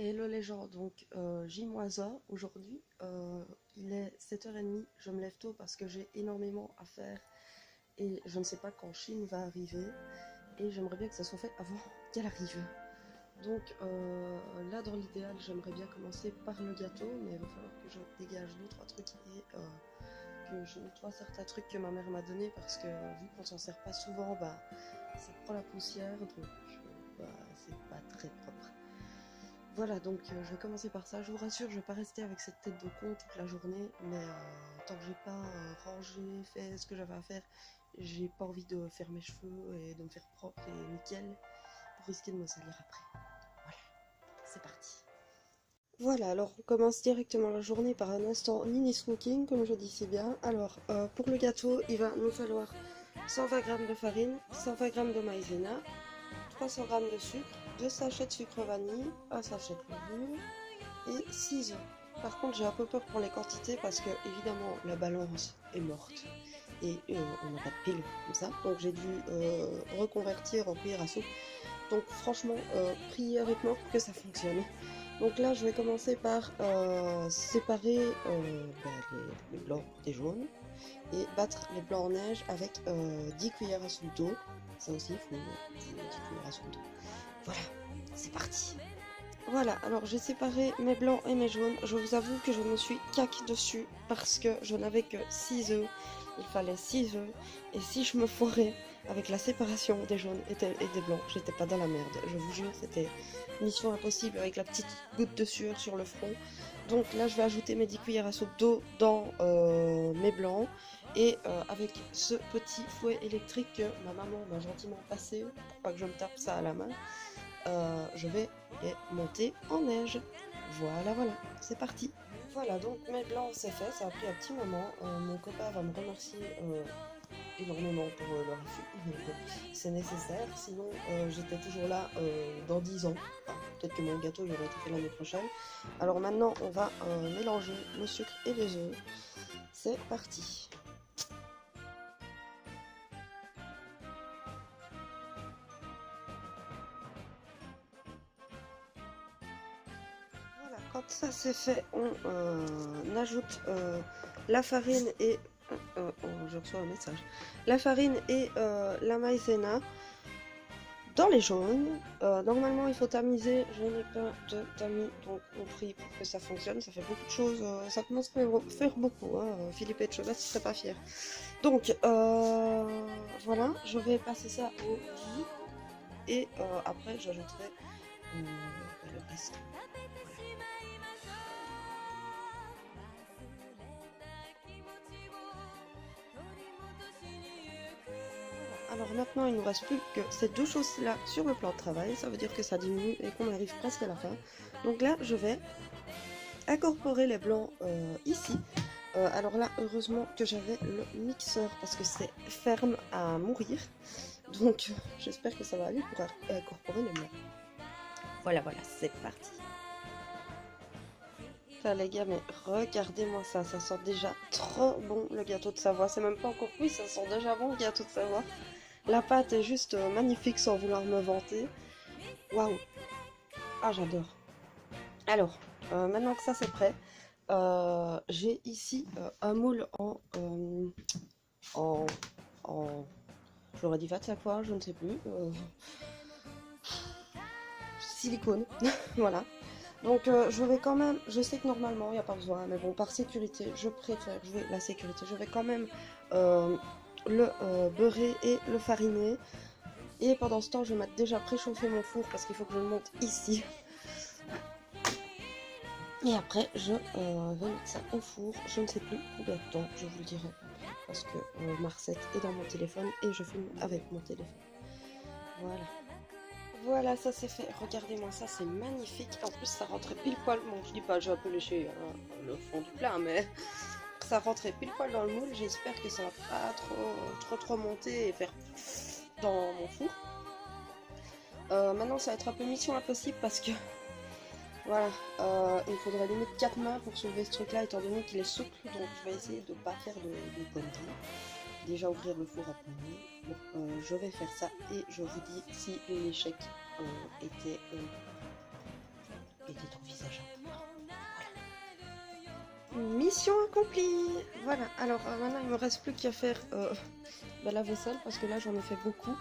Hello les gens, donc J-1 aujourd'hui, il est 7h30, je me lève tôt parce que j'ai énormément à faire et je ne sais pas quand Chine va arriver et j'aimerais bien que ça soit fait avant qu'elle arrive. Donc là dans l'idéal j'aimerais bien commencer par le gâteau mais il va falloir que je dégage 2-3 trucs et que je nettoie certains trucs que ma mère m'a donné parce que vu qu'on s'en sert pas souvent, bah ça prend la poussière donc bah, c'est pas très propre. Voilà, donc je vais commencer par ça. Je vous rassure, je vais pas rester avec cette tête de con toute la journée, mais tant que j'ai pas rangé, fait ce que j'avais à faire, j'ai pas envie de faire mes cheveux et de me faire propre et nickel pour risquer de me salir après. Voilà, c'est parti. Voilà, alors on commence directement la journée par un instant mini smoking, comme je dis si bien. Alors, pour le gâteau, il va nous falloir 120 g de farine, 120 g de maïzena, 300 g de sucre, 2 sachets de sucre vanille, un sachet de levure et 6 œufs. Par contre, j'ai un peu peur pour les quantités parce que, évidemment, la balance est morte et on n'a pas de pile comme ça. Donc, j'ai dû reconvertir en cuillère à soupe. Donc, franchement, priez avec moi pour que ça fonctionne. Donc là, je vais commencer par séparer les blancs des jaunes et battre les blancs en neige avec 10 cuillères à soupe d'eau. Ça aussi, il faut 10 cuillères à soupe d'eau. Voilà, c'est parti. Voilà, alors j'ai séparé mes blancs et mes jaunes. Je vous avoue que je me suis caque dessus parce que je n'avais que 6 œufs. Il fallait 6 œufs. Et si je me foirais avec la séparation des jaunes et des blancs, j'étais pas dans la merde. Je vous jure, c'était mission impossible avec la petite goutte de sueur sur le front. Donc là, je vais ajouter mes 10 cuillères à soupe d'eau dans mes blancs. Et avec ce petit fouet électrique que ma maman m'a gentiment passé pour pas que je me tape ça à la main, je vais les monter en neige. Voilà, voilà, c'est parti. Voilà, donc mes blancs c'est fait, ça a pris un petit moment. Mon copain va me remercier énormément pour le refus. C'est nécessaire, sinon j'étais toujours là dans 10 ans. Enfin, peut-être que mon gâteau il aurait été fait l'année prochaine. Alors maintenant, on va mélanger le sucre et les œufs. C'est parti. Voilà, quand ça c'est fait, on ajoute la farine et... je reçois un message. La farine et la maïzena dans les jaunes. Normalement, il faut tamiser. Je n'ai pas de tamis, donc on prie pour que ça fonctionne. Ça fait beaucoup de choses. Ça commence à faire beaucoup. Hein. Philippe Etchebest ne serait pas fier. Donc, voilà, je vais passer ça au riz. Et après, j'ajouterai le reste. Alors maintenant, il ne nous reste plus que ces deux choses-là sur le plan de travail. Ça veut dire que ça diminue et qu'on arrive presque à la fin. Donc là, je vais incorporer les blancs ici. Alors là, heureusement que j'avais le mixeur parce que c'est ferme à mourir. Donc j'espère que ça va aller pour incorporer les blancs. Voilà, voilà, c'est parti. Là les gars, mais regardez-moi ça, ça sent déjà trop bon le gâteau de Savoie. C'est même pas encore cuit, ça sent déjà bon le gâteau de Savoie. La pâte est juste magnifique sans vouloir me vanter. Waouh! Ah, j'adore. Alors, maintenant que ça c'est prêt, j'ai ici un moule en, en j'aurais dit 25 fois, je ne sais plus, silicone, voilà. Donc je vais quand même, je sais que normalement il n'y a pas besoin, mais bon par sécurité, je préfère jouer la sécurité. Je vais quand même le beurrer et le fariner. Et pendant ce temps, je vais mettre déjà préchauffer mon four parce qu'il faut que je le monte ici. Et après, je vais mettre ça au four. Je ne sais plus combien de temps, je vous le dirai. Parce que ma recette est dans mon téléphone et je filme avec mon téléphone. Voilà. Voilà, ça c'est fait. Regardez-moi ça, c'est magnifique. En plus, ça rentrait pile poil. Bon, je dis pas, j'ai un peu léché le fond du plat, mais ça rentrait pile poil dans le moule. J'espère que ça va pas trop monter et faire dans mon four. Maintenant, ça va être un peu mission impossible parce que voilà, il me faudrait limite 4 mains pour soulever ce truc là étant donné qu'il est souple, donc je vais essayer de ne pas faire de conneries. Déjà ouvrir le four à premier. Bon, je vais faire ça et je vous dis si l'échec était tombé. mission accomplie. Voilà, alors maintenant il me reste plus qu'à faire la vaisselle parce que là j'en ai fait beaucoup.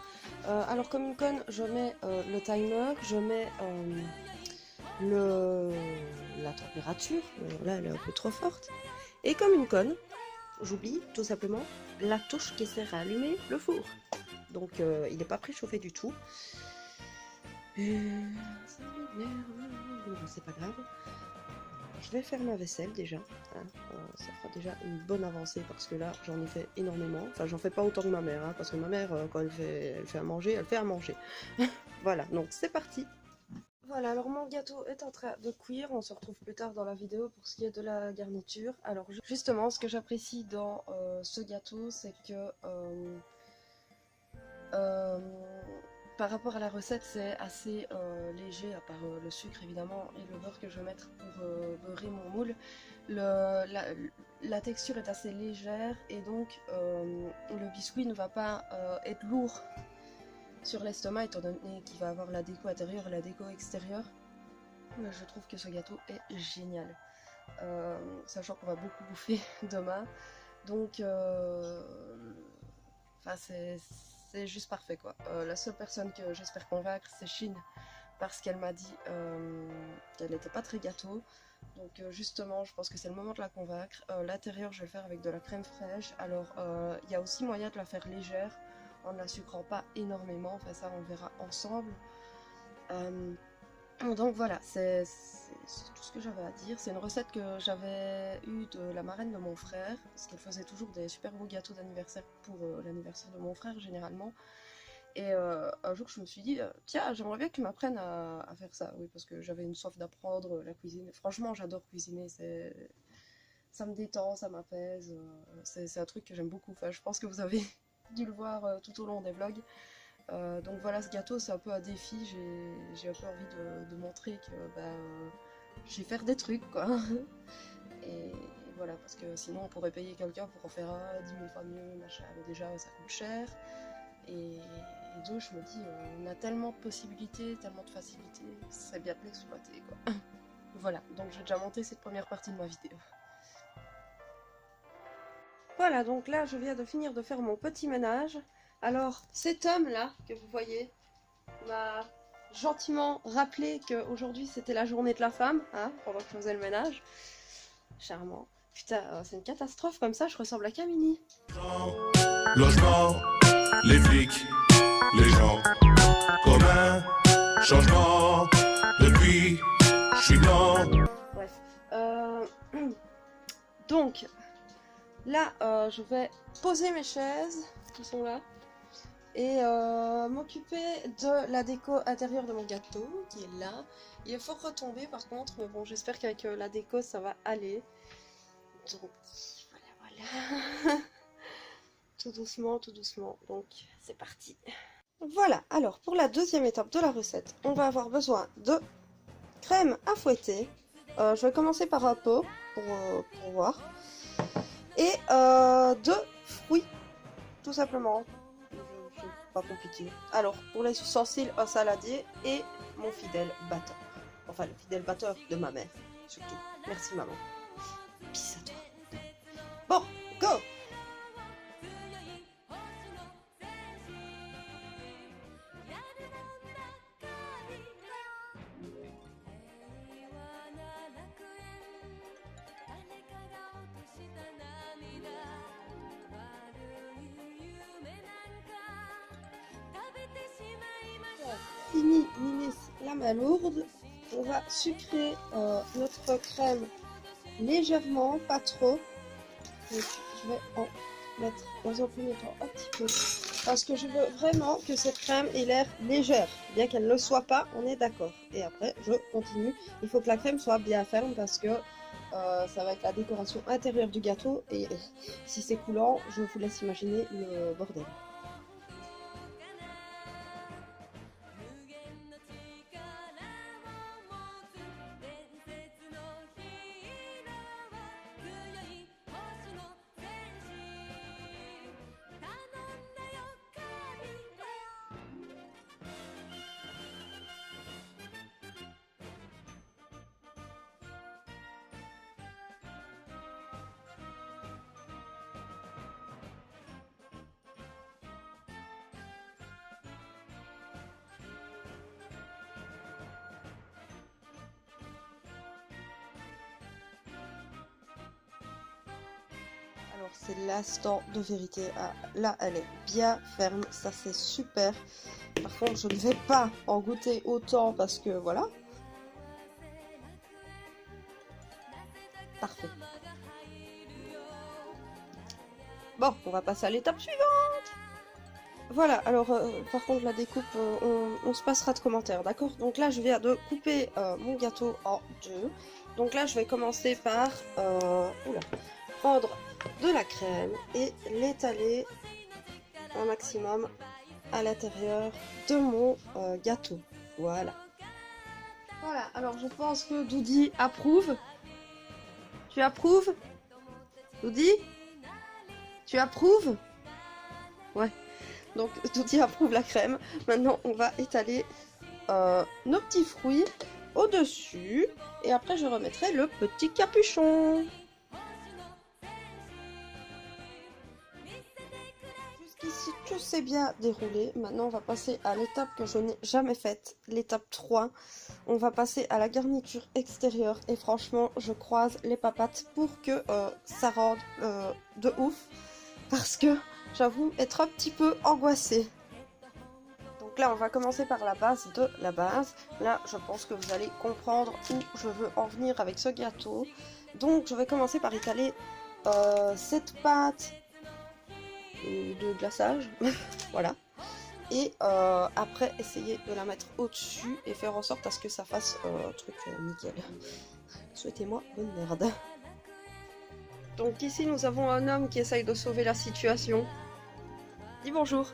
Alors comme une conne, je mets le timer, je mets la température, là elle est un peu trop forte. Et comme une conne, j'oublie tout simplement la touche qui sert à allumer le four. Donc il n'est pas préchauffé du tout. Ça m'énerve, c'est pas grave. Je vais faire ma vaisselle déjà, hein. Ça fera déjà une bonne avancée parce que là j'en ai fait énormément. Enfin j'en fais pas autant que ma mère, hein, parce que ma mère quand elle fait à manger, elle fait à manger. Voilà, donc c'est parti. Voilà, alors mon gâteau est en train de cuire, on se retrouve plus tard dans la vidéo pour ce qui est de la garniture. Alors justement, ce que j'apprécie dans ce gâteau, c'est que par rapport à la recette, c'est assez léger, à part le sucre évidemment et le beurre que je vais mettre pour beurrer mon moule. La texture est assez légère et donc le biscuit ne va pas être lourd sur l'estomac étant donné qu'il va avoir la déco intérieure et la déco extérieure. Mais je trouve que ce gâteau est génial, sachant qu'on va beaucoup bouffer demain. Donc c'est juste parfait quoi. La seule personne que j'espère convaincre c'est Chine parce qu'elle m'a dit qu'elle n'était pas très gâteau. Donc justement je pense que c'est le moment de la convaincre. L'intérieur je vais le faire avec de la crème fraîche. Alors il y a aussi moyen de la faire légère en ne la sucrant pas énormément. Enfin ça on le verra ensemble. Donc voilà, c'est tout ce que j'avais à dire. C'est une recette que j'avais eue de la marraine de mon frère, parce qu'elle faisait toujours des super beaux gâteaux d'anniversaire pour l'anniversaire de mon frère généralement. Et un jour je me suis dit, tiens j'aimerais bien que tu m'apprennes à faire ça. Oui, parce que j'avais une soif d'apprendre la cuisine. Franchement j'adore cuisiner, ça me détend, ça m'apaise. C'est un truc que j'aime beaucoup. Enfin, je pense que vous avez dû le voir tout au long des vlogs. Donc voilà, ce gâteau c'est un peu un défi, j'ai un peu envie de montrer que je vais faire des trucs quoi. Et voilà, parce que sinon on pourrait payer quelqu'un pour en faire un 10 000 fois mieux, machin. Mais déjà ça coûte cher. Et donc je me dis, on a tellement de possibilités, tellement de facilités, ce serait bien de l'exploiter quoi. Voilà, donc j'ai déjà monté cette première partie de ma vidéo. Voilà, donc là je viens de finir de faire mon petit ménage. Alors, cet homme-là, que vous voyez, m'a gentiment rappelé qu'aujourd'hui c'était la journée de la femme, hein, pendant que je faisais le ménage. Charmant. Putain, c'est une catastrophe comme ça, je ressemble à Camini. Logement, les flics, les gens, comme un changement, depuis, je suis blanc. Bref. Donc, là, je vais poser mes chaises, qui sont là. Et m'occuper de la déco intérieure de mon gâteau qui est là. Il est fort retombé par contre, mais bon j'espère qu'avec la déco ça va aller. Donc voilà. Tout doucement, donc c'est parti. Voilà, alors pour la deuxième étape de la recette, on va avoir besoin de crème à fouetter. Je vais commencer par un pot pour voir. Et de fruits, tout simplement. Pas compliqué. Alors, pour les ustensiles, un saladier et mon fidèle batteur. Enfin, le fidèle batteur de ma mère, surtout. Merci, maman. Peace à toi. Bon, go! Fini la main lourde, on va sucrer notre crème légèrement, pas trop. Donc je vais en mettre dans un premier temps un petit peu parce que je veux vraiment que cette crème ait l'air légère, bien qu'elle ne le soit pas, on est d'accord. Et après je continue, il faut que la crème soit bien ferme parce que ça va être la décoration intérieure du gâteau et si c'est coulant, je vous laisse imaginer le bordel. alors c'est l'instant de vérité. Ah, là, elle est bien ferme, ça c'est super. Par contre, je ne vais pas en goûter autant parce que voilà. Parfait. Bon, on va passer à l'étape suivante. Voilà, alors par contre la découpe, on se passera de commentaires, d'accord? Donc là je viens de couper mon gâteau en deux. Donc là je vais commencer par prendre de la crème et l'étaler un maximum à l'intérieur de mon gâteau. Voilà. Voilà, alors je pense que Doudi approuve. Tu approuves? Doudi? Tu approuves? Ouais. Donc Doudi approuve la crème. Maintenant on va étaler nos petits fruits au-dessus. Et après je remettrai le petit capuchon. Jusqu'ici tout s'est bien déroulé. Maintenant on va passer à l'étape que je n'ai jamais faite. L'étape 3. On va passer à la garniture extérieure. Et franchement je croise les papates pour que ça rende de ouf. Parce que j'avoue être un petit peu angoissée. Donc là on va commencer par la base de la base. Là je pense que vous allez comprendre où je veux en venir avec ce gâteau. Donc je vais commencer par étaler cette pâte de glaçage. Voilà. Et après essayer de la mettre au-dessus et faire en sorte à ce que ça fasse un truc nickel. Souhaitez-moi bonne merde. Donc ici nous avons un homme qui essaye de sauver la situation. Dis bonjour.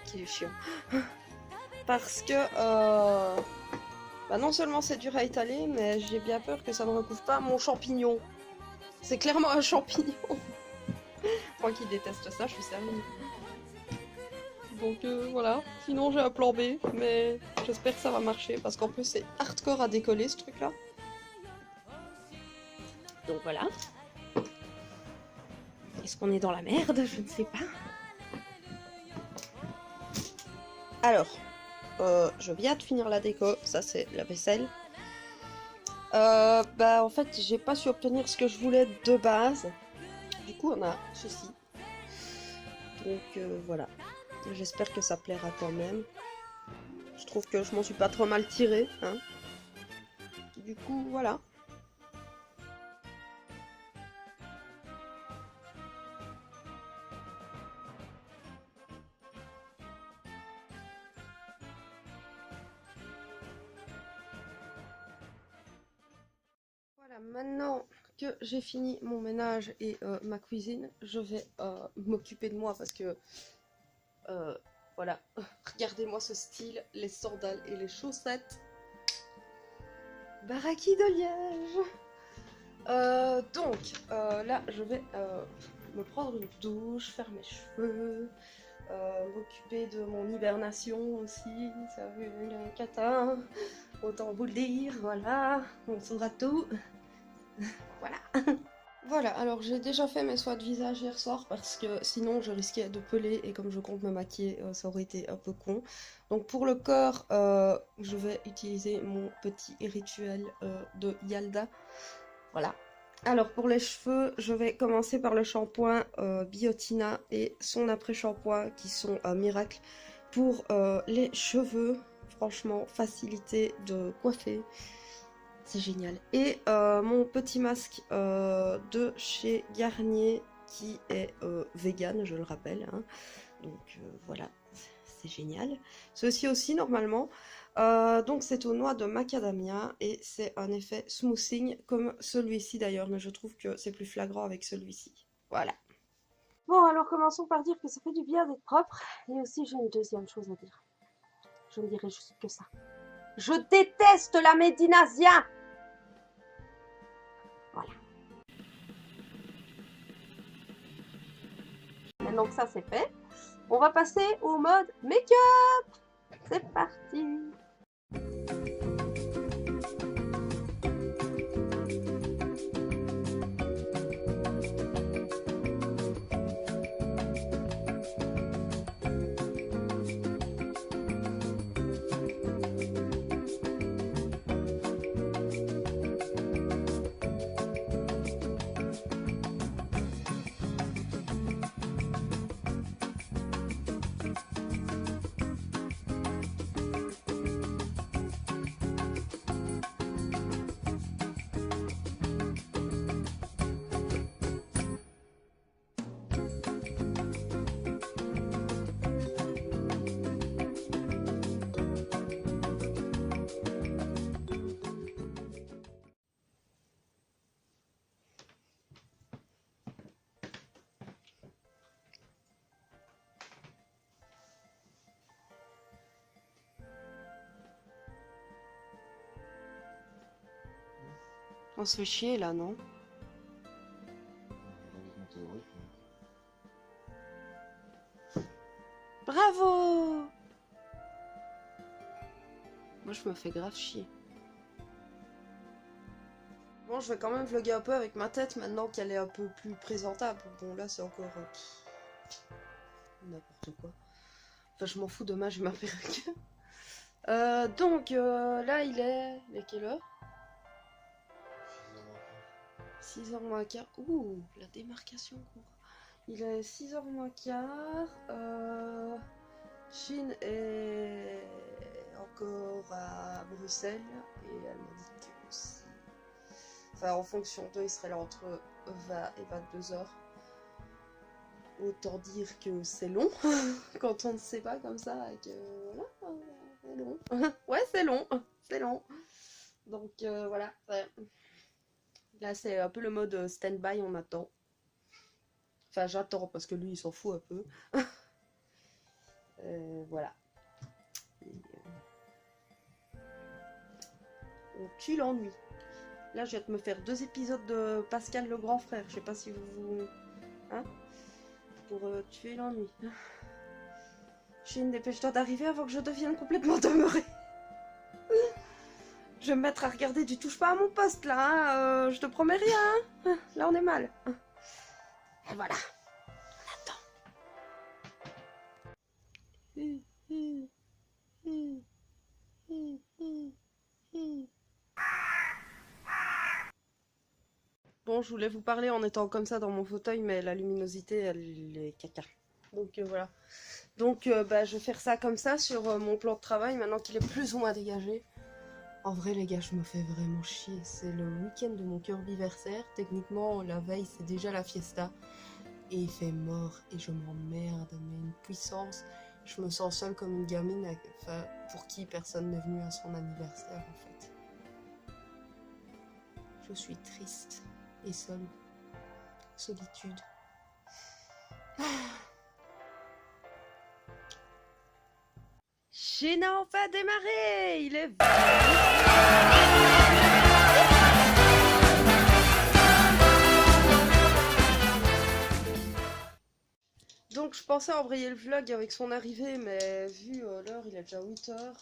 Qui est chiant. Parce que bah non seulement c'est dur à étaler, mais j'ai bien peur que ça ne recouvre pas mon champignon. C'est clairement un champignon. Moi qui déteste ça, je suis servie. Donc voilà. Sinon j'ai un plan B, mais j'espère que ça va marcher parce qu'en plus c'est hardcore à décoller ce truc là. Donc voilà. Est-ce qu'on est dans la merde? Je ne sais pas. Alors, je viens de finir la déco. Ça, c'est la vaisselle. Bah, en fait, j'ai pas su obtenir ce que je voulais de base. Du coup, on a ceci. Donc, voilà. J'espère que ça plaira quand même. Je trouve que je m'en suis pas trop mal tirée. Hein. Du coup, voilà. Maintenant que j'ai fini mon ménage et ma cuisine, je vais m'occuper de moi parce que voilà, regardez-moi ce style, les sandales et les chaussettes. Baraki de Liège. Donc là je vais me prendre une douche, faire mes cheveux, m'occuper de mon hibernation aussi, ça a vu un catin, autant vous le dire, voilà, on saura tout. Voilà. Voilà, alors j'ai déjà fait mes soins de visage hier soir parce que sinon je risquais de peler et comme je compte me maquiller, ça aurait été un peu con. Donc pour le corps, je vais utiliser mon petit rituel de Yalda. Voilà. Alors pour les cheveux, je vais commencer par le shampoing Biotina et son après-shampoing qui sont un miracle pour les cheveux. Franchement, facilité de coiffer. C'est génial. Et mon petit masque de chez Garnier qui est vegan, je le rappelle. Hein. Donc voilà, c'est génial. Ceci aussi normalement. Donc c'est aux noix de macadamia et c'est un effet smoothing comme celui-ci d'ailleurs. Mais je trouve que c'est plus flagrant avec celui-ci. Voilà. Bon alors commençons par dire que ça fait du bien d'être propre. Et aussi j'ai une deuxième chose à dire. Je ne dirai juste que ça. Je déteste la Médinasia. Voilà. Maintenant que ça c'est fait, on va passer au mode make-up. C'est parti. On se fait chier là, non? Bravo! Moi je me fais grave chier. Bon, je vais quand même vlogger un peu avec ma tête maintenant qu'elle est un peu plus présentable. Bon, là c'est encore n'importe quoi. Enfin, je m'en fous, demain j'ai ma perruque. Donc là il est quelle heure? 6h moins quart. Ouh, la démarcation court. Il est 6h moins quart. Chine est encore à Bruxelles et elle m'a dit que aussi. Enfin, en fonction d'eux, il serait là entre 20 et 22h. Autant dire que c'est long quand on ne sait pas comme ça et que voilà, c'est long. Ouais, c'est long, c'est long. Donc voilà. Ouais. Là, c'est un peu le mode stand-by, on attend. Enfin, j'attends parce que lui, il s'en fout un peu. Voilà. Et, on tue l'ennui. Là, je viens de me faire 2 épisodes de Pascal le grand frère. Je sais pas si vous... Hein? Pour tuer l'ennui. Chine, dépêche-toi d'arriver avant que je devienne complètement demeurée. Je vais me mettre à regarder du touche pas à mon poste là, hein. Je te promets rien. Hein. Là, on est mal. Et voilà. On attend. Bon, je voulais vous parler en étant comme ça dans mon fauteuil, mais la luminosité, elle est caca. Donc voilà. Donc bah, je vais faire ça comme ça sur mon plan de travail, maintenant qu'il est plus ou moins dégagé. En vrai, les gars, je me fais vraiment chier. C'est le week-end de mon curbiversaire. Techniquement, la veille, c'est déjà la fiesta. Et il fait mort et je m'emmerde, mais une puissance. Je me sens seule comme une gamine, enfin, pour qui personne n'est venu à son anniversaire, en fait. Je suis triste et seule. Solitude. Chine a enfin démarré. Il est... Donc je pensais embrayer le vlog avec son arrivée, mais vu l'heure, il est déjà 8h.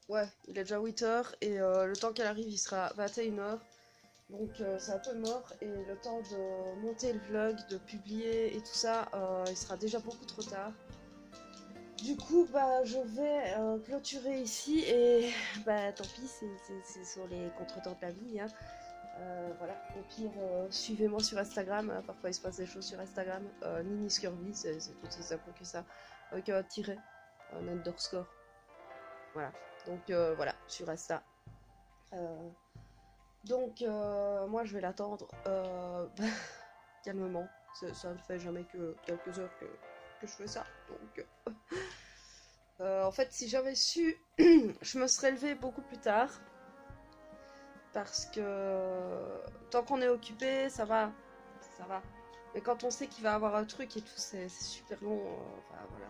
Ouais, il est déjà 8h et le temps qu'elle arrive, il sera 21h. Donc c'est un peu mort et le temps de monter le vlog, de publier et tout ça, il sera déjà beaucoup trop tard. Du coup, bah, je vais clôturer ici et bah, tant pis, c'est sur les contretemps de la vie. Hein. Voilà, au pire, suivez-moi sur Instagram, hein, parfois il se passe des choses sur Instagram. Nini Scurvy, c'est tout aussi simple que ça, avec un tiret, un underscore. Voilà, donc voilà, sur Insta. Donc, moi je vais l'attendre calmement. Ça ne fait jamais que quelques heures que je fais ça. Donc, en fait, si j'avais su, je me serais levée beaucoup plus tard. Parce que tant qu'on est occupé, ça va. Ça va. Mais quand on sait qu'il va avoir un truc et tout, c'est super long. Enfin, voilà,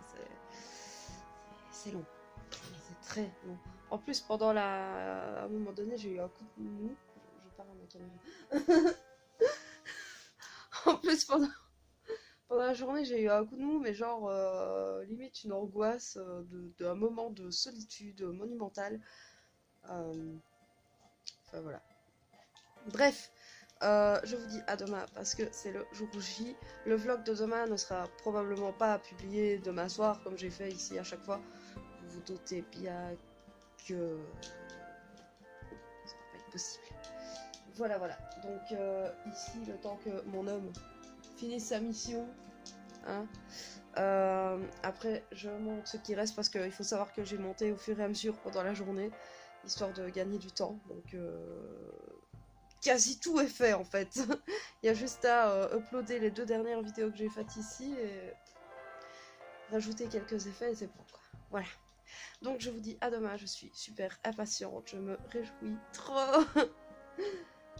c'est long. C'est très long. En plus, pendant à un moment donné, j'ai eu un coup de mou. Je parle à ma caméra. En plus, pendant la journée, j'ai eu un coup de mou, mais genre, limite une angoisse d'un moment de solitude monumentale. Enfin, voilà. Bref, je vous dis à demain parce que c'est le jour J. Le vlog de demain ne sera probablement pas publié demain soir comme j'ai fait ici à chaque fois. Vous vous doutez bien que ça va pas être possible. Voilà, voilà. Donc ici, le temps que mon homme finisse sa mission. Hein, après, je monte ce qui reste parce qu'il faut savoir que j'ai monté au fur et à mesure pendant la journée, histoire de gagner du temps. Donc quasi tout est fait en fait. Il y a juste à uploader les 2 dernières vidéos que j'ai faites ici et rajouter quelques effets et c'est bon quoi. Voilà. Donc je vous dis à demain, je suis super impatiente, je me réjouis trop.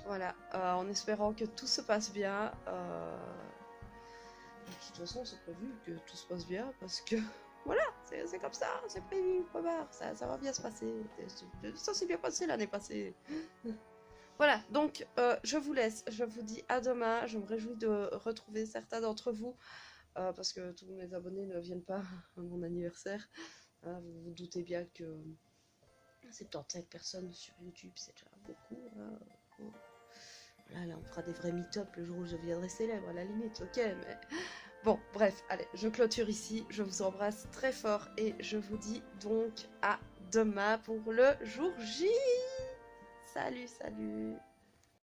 Voilà, en espérant que tout se passe bien. De toute façon, c'est prévu que tout se passe bien parce que voilà, c'est comme ça, c'est prévu, ça va bien se passer. Ça s'est bien passé l'année passée. Voilà, donc je vous laisse, je vous dis à demain, je me réjouis de retrouver certains d'entre vous, parce que tous mes abonnés ne viennent pas à mon anniversaire. Hein, vous vous doutez bien que 75 personnes sur YouTube, c'est déjà beaucoup. Hein. Voilà, là on fera des vrais meet-up le jour où je viendrai célèbre, à la limite, ok, mais... Bon, bref, allez, je clôture ici, je vous embrasse très fort et je vous dis donc à demain pour le jour J. Salut, salut.